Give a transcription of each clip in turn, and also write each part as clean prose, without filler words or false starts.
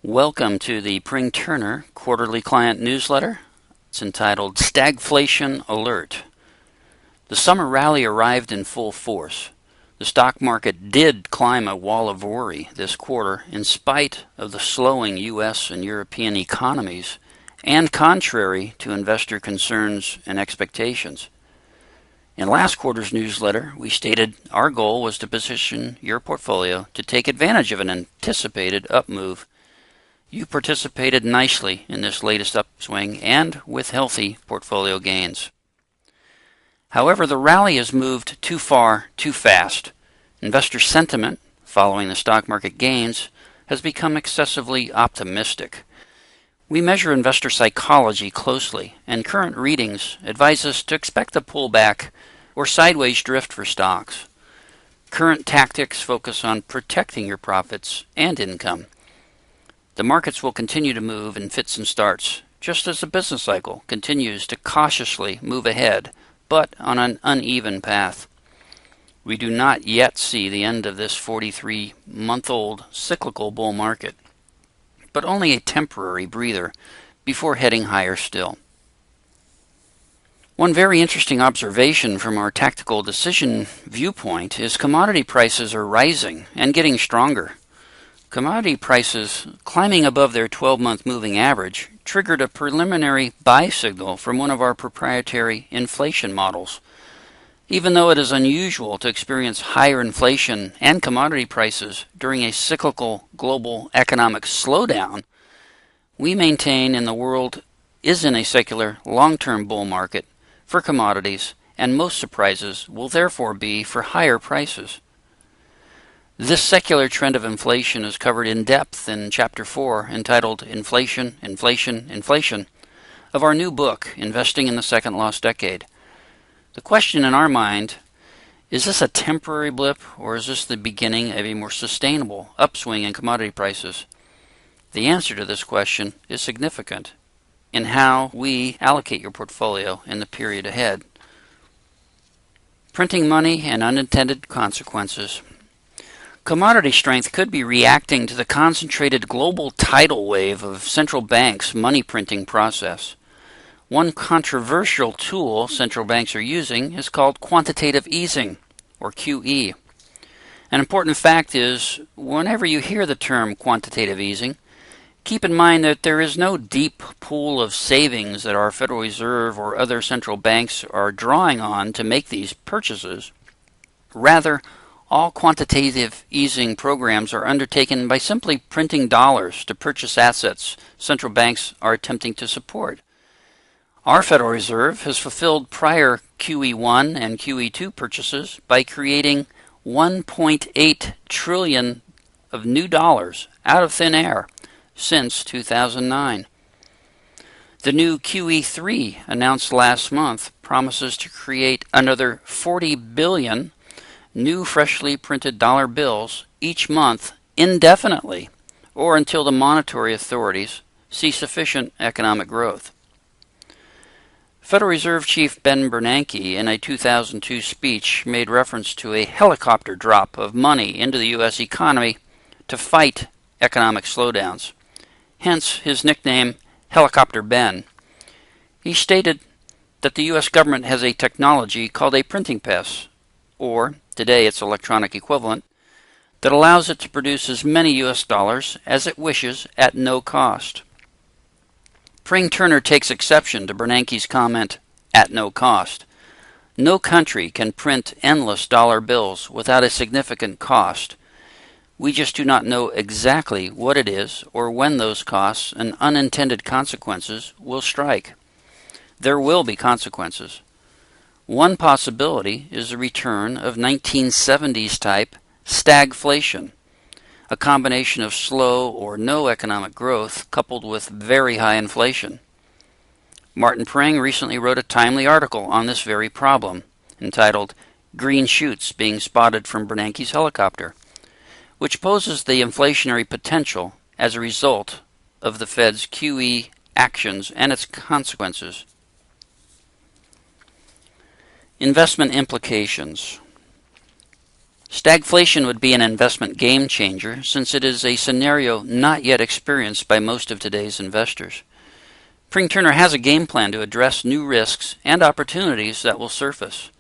Welcome to the Pring Turner Quarterly Client Newsletter. It's entitled Stagflation Alert. The summer rally arrived in full force. The stock market did climb a wall of worry this quarter in spite of the slowing U.S. and European economies and contrary to investor concerns and expectations. In last quarter's newsletter, we stated our goal was to position your portfolio to take advantage of an anticipated up move. You participated nicely in this latest upswing and with healthy portfolio gains. However, the rally has moved too far, too fast. Investor sentiment, following the stock market gains, has become excessively optimistic. We measure investor psychology closely, and current readings advise us to expect a pullback or sideways drift for stocks. Current tactics focus on protecting your profits and income. The markets will continue to move in fits and starts, just as the business cycle continues to cautiously move ahead, but on an uneven path. We do not yet see the end of this 43-month-old cyclical bull market, but only a temporary breather before heading higher still. One very interesting observation from our tactical decision viewpoint is commodity prices are rising and getting stronger. Commodity prices climbing above their 12-month moving average triggered a preliminary buy signal from one of our proprietary inflation models. Even though it is unusual to experience higher inflation and commodity prices during a cyclical global economic slowdown, we maintain the world is in a secular long-term bull market for commodities, and most surprises will therefore be for higher prices. This secular trend of inflation is covered in depth in Chapter 4, entitled Inflation, Inflation, Inflation, of our new book, Investing in the Second Lost Decade. The question in our mind, is this a temporary blip, or is this the beginning of a more sustainable upswing in commodity prices? The answer to this question is significant in how we allocate your portfolio in the period ahead. Printing money and unintended consequences. Commodity strength could be reacting to the concentrated global tidal wave of central banks' money printing process. One controversial tool central banks are using is called quantitative easing, or QE. An important fact is, whenever you hear the term quantitative easing, keep in mind that there is no deep pool of savings that our Federal Reserve or other central banks are drawing on to make these purchases. Rather, all quantitative easing programs are undertaken by simply printing dollars to purchase assets central banks are attempting to support. Our Federal Reserve has fulfilled prior QE1 and QE2 purchases by creating $1.8 trillion of new dollars out of thin air since 2009. The new QE3 announced last month promises to create another 40 billion new freshly printed dollar bills each month indefinitely, or until the monetary authorities see sufficient economic growth. Federal Reserve Chief Ben Bernanke, in a 2002 speech, made reference to a helicopter drop of money into the U.S. economy to fight economic slowdowns, hence his nickname, Helicopter Ben. He stated that the U.S. government has a technology called a printing press, or today its electronic equivalent, that allows it to produce as many U.S. dollars as it wishes at no cost. Pring Turner takes exception to Bernanke's comment, at no cost. No country can print endless dollar bills without a significant cost. We just do not know exactly what it is or when those costs and unintended consequences will strike. There will be consequences. One possibility is the return of 1970s type stagflation, a combination of slow or no economic growth coupled with very high inflation. Martin Pring recently wrote a timely article on this very problem, entitled Green Shoots Being Spotted from Bernanke's Helicopter, which poses the inflationary potential as a result of the Fed's QE actions and its consequences. Investment implications. Stagflation would be an investment game changer since it is a scenario not yet experienced by most of today's investors. Pring Turner has a game plan to address new risks and opportunities that will surface.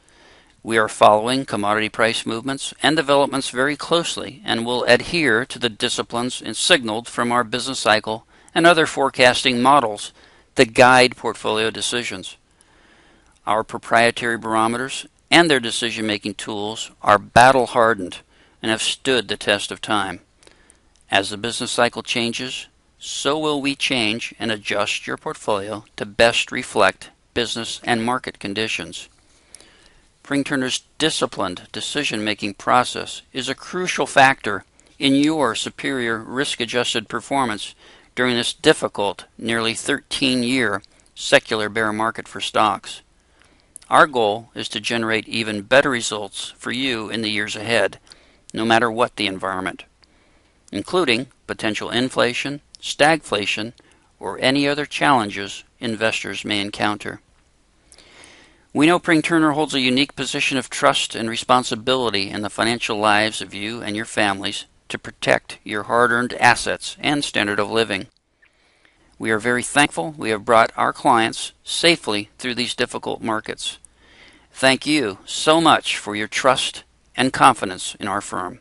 We are following commodity price movements and developments very closely and will adhere to the disciplines signaled from our business cycle and other forecasting models that guide portfolio decisions. Our proprietary barometers and their decision-making tools are battle-hardened and have stood the test of time. As the business cycle changes, so will we change and adjust your portfolio to best reflect business and market conditions. Pring Turner's disciplined decision-making process is a crucial factor in your superior risk-adjusted performance during this difficult, nearly 13-year secular bear market for stocks. Our goal is to generate even better results for you in the years ahead, no matter what the environment, including potential inflation, stagflation, or any other challenges investors may encounter. We know Pring Turner holds a unique position of trust and responsibility in the financial lives of you and your families to protect your hard-earned assets and standard of living. We are very thankful we have brought our clients safely through these difficult markets. Thank you so much for your trust and confidence in our firm.